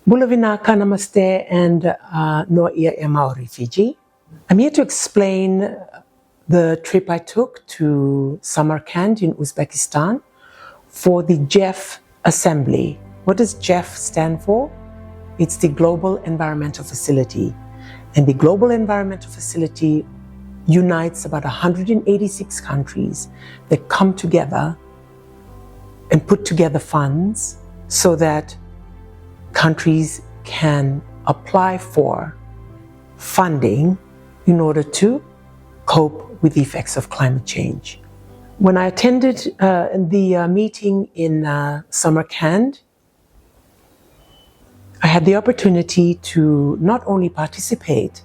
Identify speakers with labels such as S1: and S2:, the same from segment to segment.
S1: Bulavinaka Namaste and Noia Emaori, Fiji. I'm here to explain the trip I took to Samarkand in Uzbekistan for the GEF Assembly. What does GEF stand for? It's the Global Environmental Facility. And the Global Environmental Facility unites about 186 countries that come together and put together funds so that countries can apply for funding in order to cope with the effects of climate change. When I attended the meeting in Samarkand, I had the opportunity to not only participate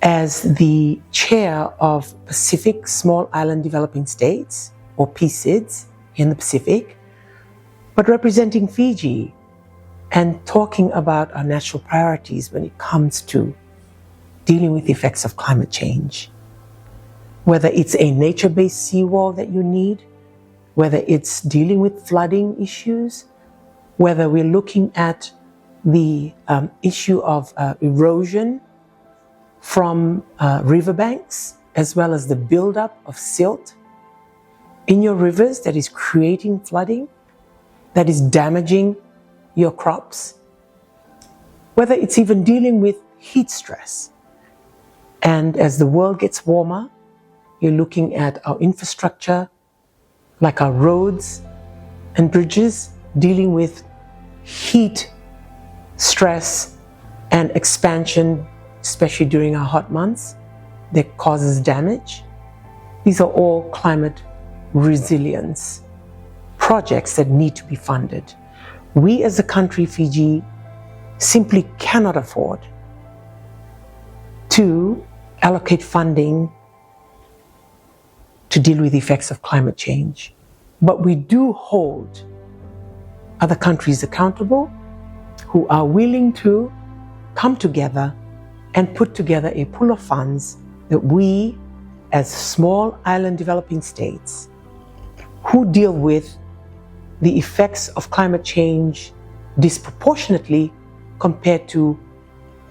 S1: as the chair of Pacific Small Island Developing States, or PSIDS, in the Pacific, but representing Fiji and talking about our national priorities when it comes to dealing with the effects of climate change. Whether it's a nature-based seawall that you need, whether it's dealing with flooding issues, whether we're looking at the issue of erosion from riverbanks, as well as the buildup of silt in your rivers that is creating flooding, that is damaging your crops, whether it's even dealing with heat stress. And as the world gets warmer, you're looking at our infrastructure, like our roads and bridges, dealing with heat stress and expansion, especially during our hot months, that causes damage. These are all climate resilience projects that need to be funded. We as a country, Fiji, simply cannot afford to allocate funding to deal with the effects of climate change. But we do hold other countries accountable who are willing to come together and put together a pool of funds that we, as small island developing states, who deal with the effects of climate change disproportionately compared to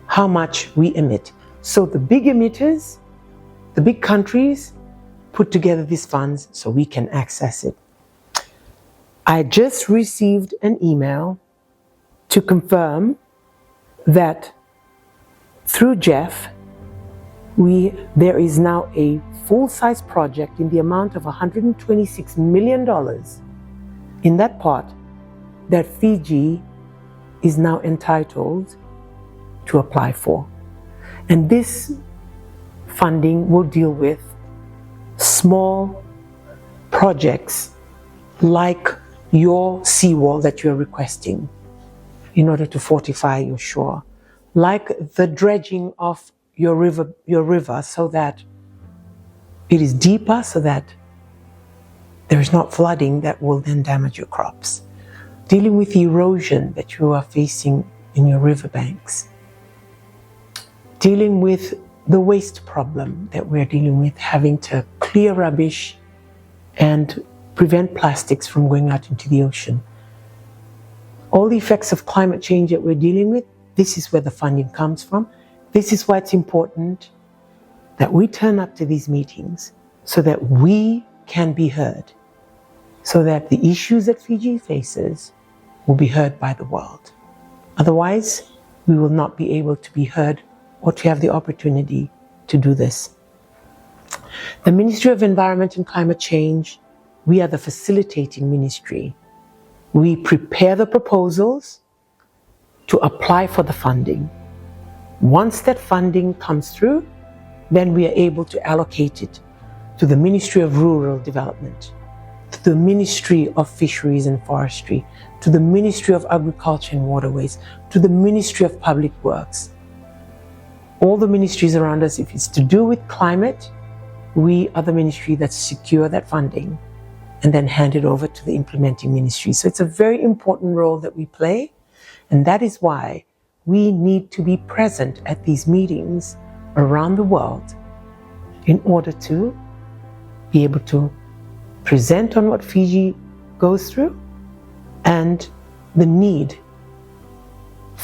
S1: how much we emit. So the big emitters, the big countries, put together these funds so we can access it. I just received an email to confirm that through GEF, there is now a full-size project in the amount of $126 million in that pot that Fiji is now entitled to apply for. And this funding will deal with small projects like your seawall that you're requesting in order to fortify your shore, like the dredging of your river so that it is deeper, so that there is not flooding that will then damage your crops. Dealing with the erosion that you are facing in your riverbanks. Dealing with the waste problem that we're dealing with, having to clear rubbish and prevent plastics from going out into the ocean. All the effects of climate change that we're dealing with, this is where the funding comes from. This is why it's important that we turn up to these meetings so that we can be heard, so that the issues that Fiji faces will be heard by the world. Otherwise, we will not be able to be heard or to have the opportunity to do this. The Ministry of Environment and Climate Change, we are the facilitating ministry. We prepare the proposals to apply for the funding. Once that funding comes through, then we are able to allocate it to the Ministry of Rural Development, to the Ministry of Fisheries and Forestry, to the Ministry of Agriculture and Waterways, to the Ministry of Public Works. All the ministries around us, if it's to do with climate, we are the ministry that secure that funding and then hand it over to the implementing ministry. So it's a very important role that we play, and that is why we need to be present at these meetings around the world in order to be able to present on what Fiji goes through and the need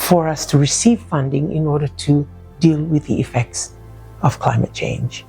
S1: for us to receive funding in order to deal with the effects of climate change.